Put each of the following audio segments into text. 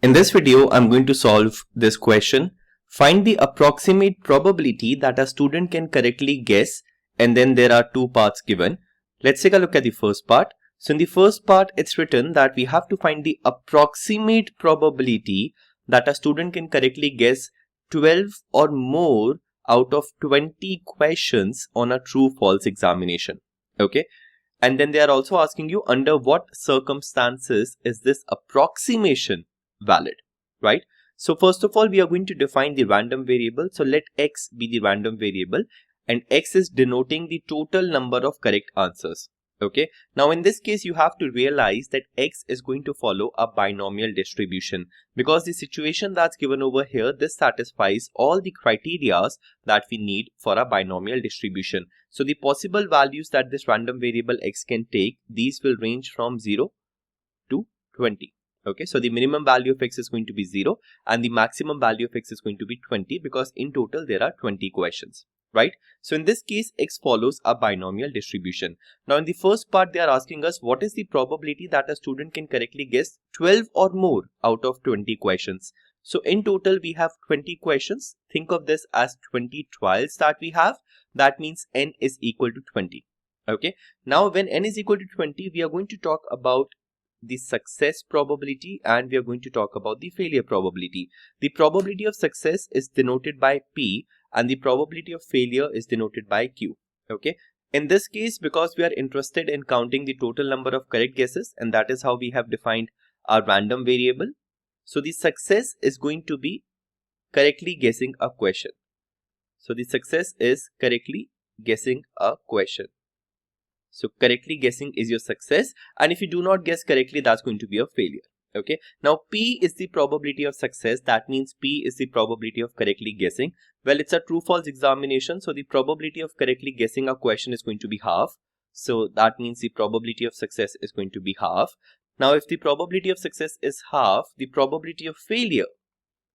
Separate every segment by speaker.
Speaker 1: In this video, I'm going to solve this question. Find the approximate probability that a student can correctly guess, and then there are two parts given. Let's take a look at the first part. So in the first part, it's written that we have to find the approximate probability that a student can correctly guess 12 or more out of 20 questions on a true-false examination. Okay. And then they are also asking you under what circumstances is this approximation valid, right? So first of all, we are going to define the random variable. So let x be the random variable and x is denoting the total number of correct answers. Okay. Now in this case, you have to realize that x is going to follow a binomial distribution because the situation that's given over here, this satisfies all the criteria that we need for a binomial distribution. So the possible values that this random variable x can take, these will range from 0 to 20. Okay, so the minimum value of x is going to be 0 and the maximum value of x is going to be 20 because in total there are 20 questions, right? So in this case, x follows a binomial distribution. Now in the first part, they are asking us what is the probability that a student can correctly guess 12 or more out of 20 questions. So in total, we have 20 questions. Think of this as 20 trials that we have. That means n is equal to 20. Okay, now when n is equal to 20, we are going to talk about the success probability and we are going to talk about the failure probability. The probability of success is denoted by P and the probability of failure is denoted by Q. Okay. In this case, because we are interested in counting the total number of correct guesses, and that is how we have defined our random variable. So the success is going to be correctly guessing a question. So the success is correctly guessing a question. So correctly guessing is your success, and if you do not guess correctly, that's going to be a failure. Okay. Now P is the probability of success. That means P is the probability of correctly guessing. Well, it's a true-false examination, so the probability of correctly guessing a question is going to be half. So that means the probability of success is going to be half. Now, if the probability of success is half, the probability of failure,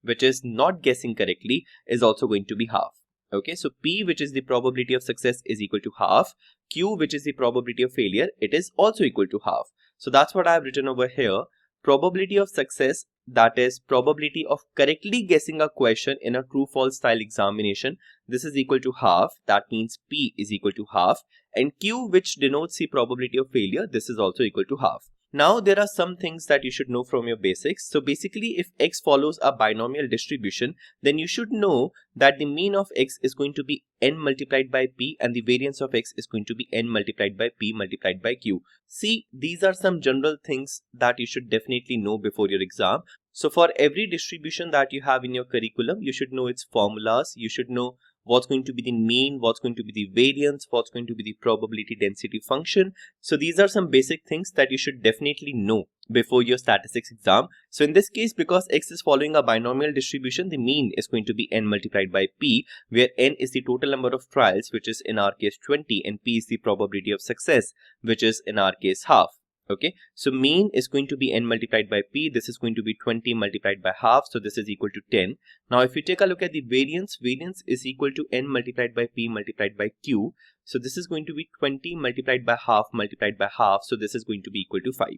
Speaker 1: which is not guessing correctly, is also going to be half. Okay, so P, which is the probability of success, is equal to half. Q, which is the probability of failure, it is also equal to half. So that's what I have written over here. Probability of success, that is probability of correctly guessing a question in a true-false style examination, this is equal to half. That means P is equal to half. And Q, which denotes the probability of failure, this is also equal to half. Now there are some things that you should know from your basics. So basically, if x follows a binomial distribution, then you should know that the mean of x is going to be n multiplied by p and the variance of x is going to be n multiplied by p multiplied by q. See, these are some general things that you should definitely know before your exam. So for every distribution that you have in your curriculum, you should know its formulas. You should know what's going to be the mean, what's going to be the variance, what's going to be the probability density function. So these are some basic things that you should definitely know before your statistics exam. So in this case, because x is following a binomial distribution, the mean is going to be n multiplied by p, where n is the total number of trials, which is in our case 20, and p is the probability of success, which is in our case half. Okay, so mean is going to be n multiplied by p. This is going to be 20 multiplied by half. So this is equal to 10. Now, if you take a look at the variance, variance is equal to n multiplied by p multiplied by q. So this is going to be 20 multiplied by half multiplied by half. So this is going to be equal to 5.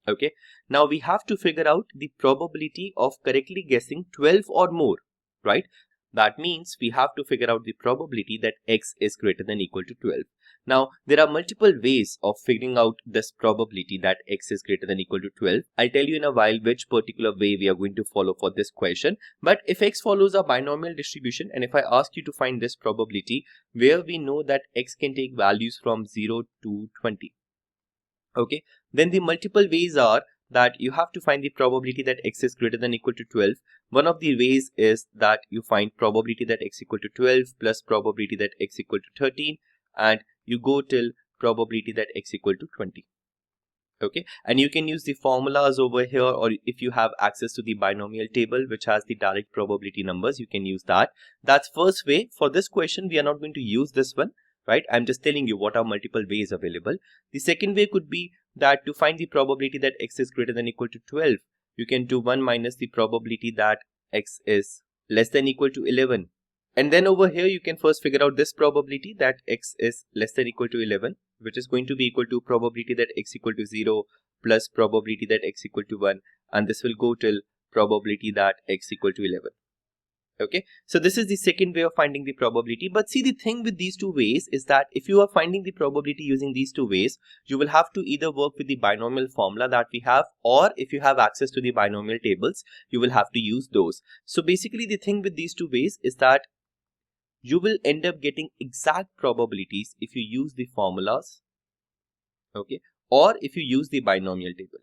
Speaker 1: Okay, now we have to figure out the probability of correctly guessing 12 or more, right? That means we have to figure out the probability that x is greater than or equal to 12. Now, there are multiple ways of figuring out this probability that x is greater than or equal to 12. I'll tell you in a while which particular way we are going to follow for this question. But if x follows a binomial distribution and if I ask you to find this probability where we know that x can take values from 0 to 20. Okay, then the multiple ways are that you have to find the probability that x is greater than or equal to 12. One of the ways is that you find probability that x equal to 12 plus probability that x equal to 13 and you go till probability that x equal to 20. Okay, and you can use the formulas over here, or if you have access to the binomial table which has the direct probability numbers, you can use that. That's first way. For this question, we are not going to use this one, right? I'm just telling you what are multiple ways available. The second way could be that to find the probability that x is greater than or equal to 12, you can do 1 minus the probability that x is less than or equal to 11. And then over here, you can first figure out this probability that x is less than or equal to 11, which is going to be equal to probability that x equal to 0 plus probability that x equal to 1. And this will go till probability that x equal to 11. Okay, so this is the second way of finding the probability. But see, the thing with these two ways is that if you are finding the probability using these two ways, you will have to either work with the binomial formula that we have, or if you have access to the binomial tables, you will have to use those. So basically the thing with these two ways is that you will end up getting exact probabilities if you use the formulas, okay, or if you use the binomial table.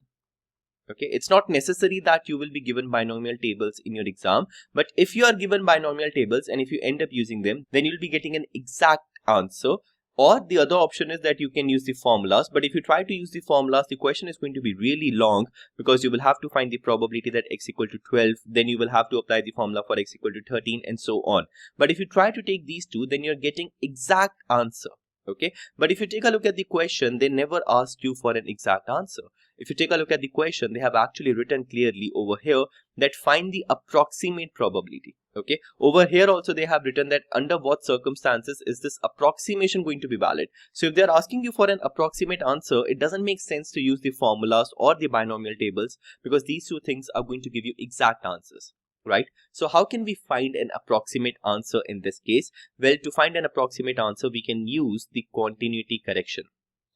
Speaker 1: Okay, it's not necessary that you will be given binomial tables in your exam, but if you are given binomial tables and if you end up using them, then you'll be getting an exact answer. Or the other option is that you can use the formulas, but if you try to use the formulas, the question is going to be really long because you will have to find the probability that x equal to 12, then you will have to apply the formula for x equal to 13 and so on. But if you try to take these two, then you're getting exact answer. Okay, but if you take a look at the question, they never asked you for an exact answer. If you take a look at the question, they have actually written clearly over here that find the approximate probability. Okay, over here also they have written that under what circumstances is this approximation going to be valid. So if they are asking you for an approximate answer, it doesn't make sense to use the formulas or the binomial tables because these two things are going to give you exact answers. Right? So how can we find an approximate answer in this case? Well, to find an approximate answer, we can use the continuity correction.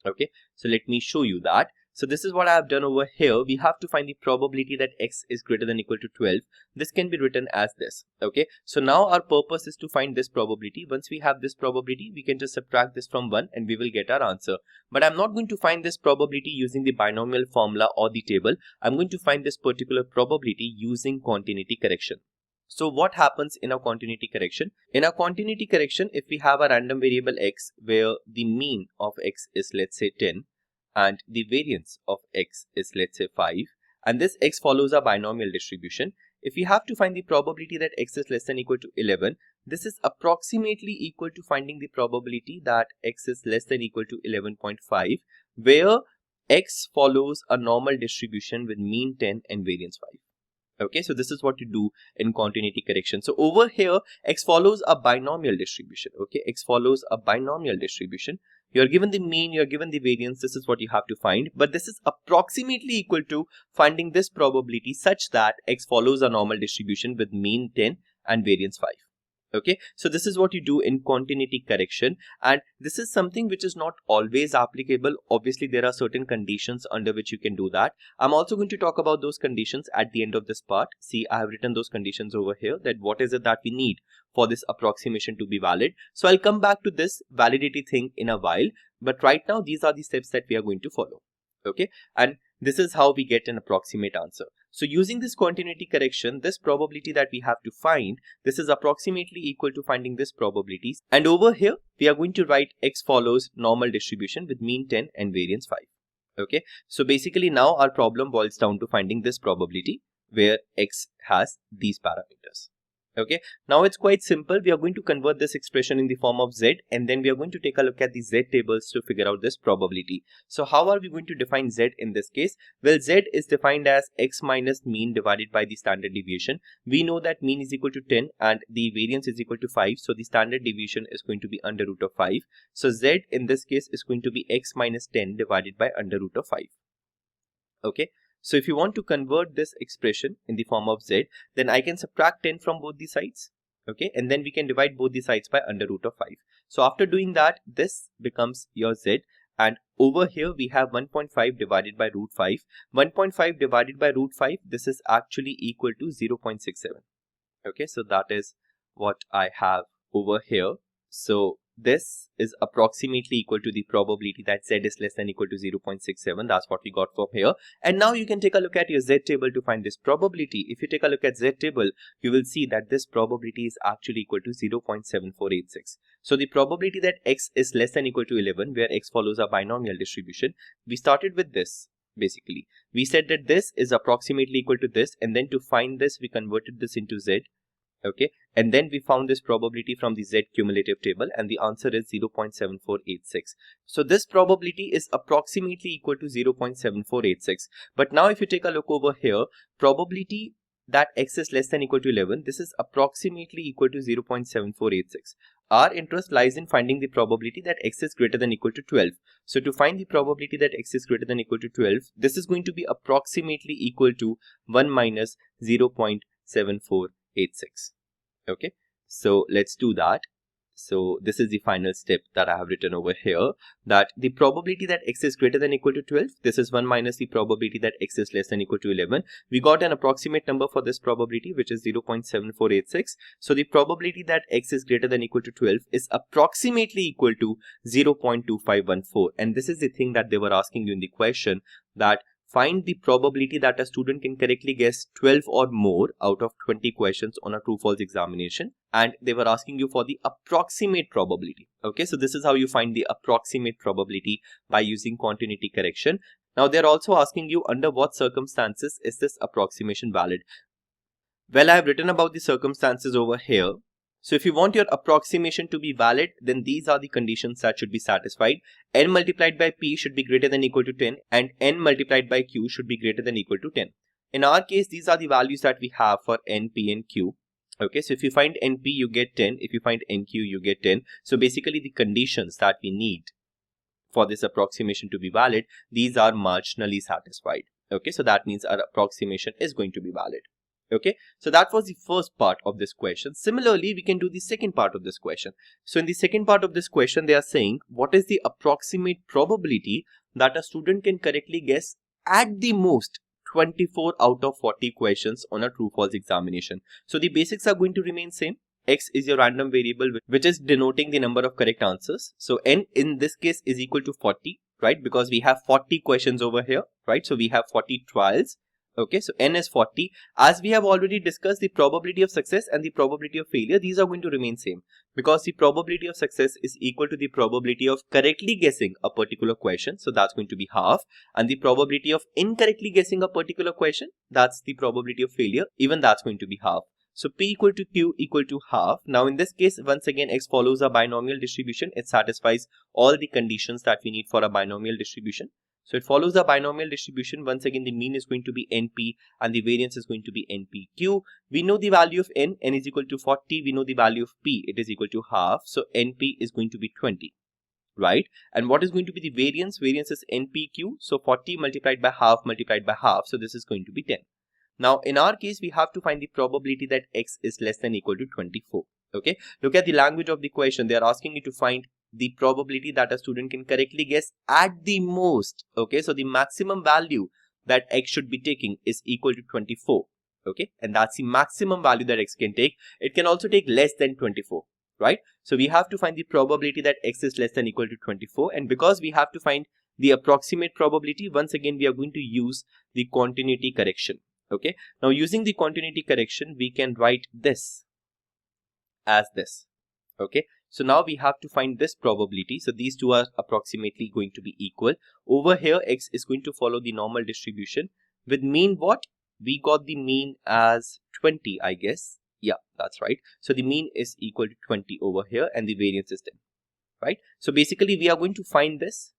Speaker 1: Okay, so let me show you that. So this is what I have done over here. We have to find the probability that x is greater than or equal to 12. This can be written as this. Okay, so now our purpose is to find this probability. Once we have this probability, we can just subtract this from 1 and we will get our answer. But I'm not going to find this probability using the binomial formula or the table. I'm going to find this particular probability using continuity correction. So what happens in our continuity correction? In our continuity correction, if we have a random variable x where the mean of x is, let's say, 10 and the variance of x is, let's say, 5, and this x follows a binomial distribution, if we have to find the probability that x is less than or equal to 11, this is approximately equal to finding the probability that x is less than or equal to 11.5, where x follows a normal distribution with mean 10 and variance 5. Okay, so this is what you do in continuity correction. So over here, x follows a binomial distribution. Okay, x follows a binomial distribution. You're given the mean, you're given the variance. This is what you have to find. But this is approximately equal to finding this probability such that x follows a normal distribution with mean 10 and variance 5. Okay, so this is what you do in continuity correction, and this is something which is not always applicable. Obviously, there are certain conditions under which you can do that. I'm also going to talk about those conditions at the end of this part. See, I have written those conditions over here, that what is it that we need for this approximation to be valid. So I'll come back to this validity thing in a while, but right now these are the steps that we are going to follow. Okay, and this is how we get an approximate answer. So using this continuity correction, this probability that we have to find, this is approximately equal to finding this probabilities. And over here, we are going to write x follows normal distribution with mean 10 and variance 5. Okay, so basically now our problem boils down to finding this probability where x has these parameters. Okay, now it's quite simple. We are going to convert this expression in the form of z, and then we are going to take a look at the z tables to figure out this probability. So how are we going to define z in this case? Well, z is defined as x minus mean divided by the standard deviation. We know that mean is equal to 10 and the variance is equal to 5. So the standard deviation is going to be under root of 5. So z in this case is going to be x minus 10 divided by under root of 5. Okay. So if you want to convert this expression in the form of z, then I can subtract 10 from both the sides. Okay, and then we can divide both the sides by under root of 5. So after doing that, this becomes your z, and over here we have 1.5 divided by root 5. 1.5 divided by root 5, this is actually equal to 0.67. Okay, so that is what I have over here. So this is approximately equal to the probability that z is less than or equal to 0.67. That's what we got from here. And now you can take a look at your z table to find this probability. If you take a look at z table, you will see that this probability is actually equal to 0.7486. So the probability that x is less than or equal to 11, where x follows a binomial distribution, we started with this. Basically, we said that this is approximately equal to this, and then to find this, we converted this into z. Okay, and then we found this probability from the z cumulative table, and the answer is 0.7486. So this probability is approximately equal to 0.7486. But now if you take a look over here, probability that x is less than or equal to 11, this is approximately equal to 0.7486. our interest lies in finding the probability that x is greater than equal to 12. So to find the probability that x is greater than equal to 12, this is going to be approximately equal to 1 minus 0.7486. Okay, so let's do that. So this is the final step that I have written over here, that the probability that x is greater than equal to 12, this is 1 minus the probability that x is less than equal to 11. We got an approximate number for this probability, which is 0.7486. So the probability that x is greater than equal to 12 is approximately equal to 0.2514. And this is the thing that they were asking you in the question, that find the probability that a student can correctly guess 12 or more out of 20 questions on a true-false examination. And they were asking you for the approximate probability. Okay, so this is how you find the approximate probability, by using continuity correction. Now they're also asking you under what circumstances is this approximation valid. Well, I have written about the circumstances over here. So if you want your approximation to be valid, then these are the conditions that should be satisfied. N multiplied by P should be greater than equal to 10 and N multiplied by Q should be greater than equal to 10. In our case, these are the values that we have for N, P and Q. Okay, so if you find NP, you get 10. If you find NQ, you get 10. So basically the conditions that we need for this approximation to be valid, these are marginally satisfied. Okay, so that means our approximation is going to be valid. Okay, so that was the first part of this question. Similarly, we can do the second part of this question. So in the second part of this question, they are saying what is the approximate probability that a student can correctly guess at the most 24 out of 40 questions on a true-false examination. So the basics are going to remain same. X is your random variable, which is denoting the number of correct answers. So N in this case is equal to 40, right? Because we have 40 questions over here, right? So we have 40 trials. Okay, so N is 40. As we have already discussed, the probability of success and the probability of failure, these are going to remain same, because the probability of success is equal to the probability of correctly guessing a particular question. So that's going to be half. And the probability of incorrectly guessing a particular question, that's the probability of failure. Even that's going to be half. So P equal to Q equal to half. Now in this case, once again, X follows a binomial distribution. It satisfies all the conditions that we need for a binomial distribution. So it follows the binomial distribution. Once again, the mean is going to be NP and the variance is going to be NPQ. We know the value of N is equal to 40. We know the value of P, it is equal to half. So NP is going to be 20, right? And what is going to be the variance? Variance is NPQ. So 40 multiplied by half multiplied by half. So this is going to be 10. Now in our case, we have to find the probability that X is less than equal to 24. Okay, look at the language of the question. They are asking you to find the probability that a student can correctly guess at the most. Okay, so the maximum value that X should be taking is equal to 24. Okay, and that's the maximum value that X can take. It can also take less than 24, right? So we have to find the probability that X is less than equal to 24. And because we have to find the approximate probability, once again, we are going to use the continuity correction. Okay, now using the continuity correction, we can write this as this. Okay, so now we have to find this probability. So these two are approximately going to be equal. Over here, X is going to follow the normal distribution with mean what? We got the mean as 20, I guess. Yeah, that's right. So the mean is equal to 20 over here and the variance is 10, right? So basically we are going to find this,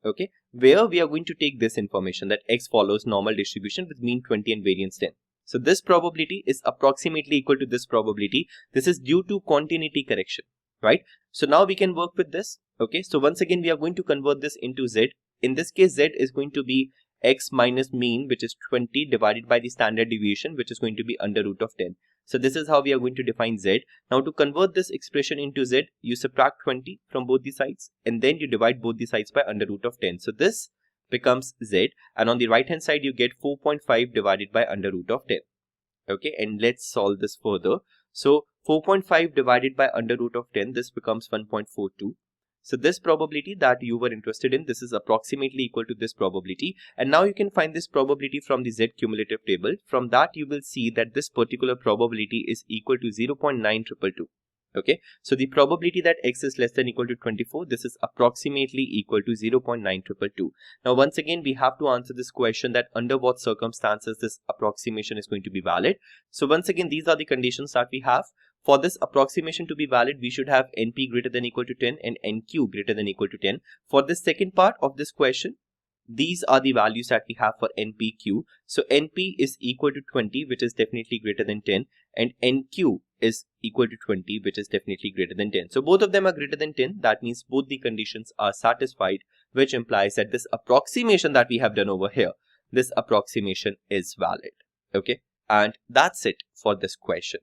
Speaker 1: okay, where we are going to take this information that X follows normal distribution with mean 20 and variance 10. So this probability is approximately equal to this probability. This is due to continuity correction, right? So now we can work with this. Okay, so once again, we are going to convert this into Z. In this case, Z is going to be X minus mean, which is 20 divided by the standard deviation, which is going to be under root of 10. So this is how we are going to define Z. Now to convert this expression into Z, you subtract 20 from both the sides and then you divide both the sides by under root of 10. So this becomes Z, and on the right hand side you get 4.5 divided by under root of 10. Okay, and let's solve this further. So 4.5 divided by under root of 10, this becomes 1.42. So this probability that you were interested in, this is approximately equal to this probability. And now you can find this probability from the Z cumulative table. From that you will see that this particular probability is equal to 0.9222. Okay, so the probability that X is less than equal to 24, this is approximately equal to 0.9222. Now once again, we have to answer this question that under what circumstances this approximation is going to be valid. So once again, these are the conditions that we have. For this approximation to be valid, we should have NP greater than equal to 10 and NQ greater than equal to 10. For this second part of this question, these are the values that we have for NPQ. So NP is equal to 20, which is definitely greater than 10, and NQ is equal to 20, which is definitely greater than 10. So both of them are greater than 10. That means both the conditions are satisfied, which implies that this approximation that we have done over here, this approximation is valid. Okay, and that's it for this question.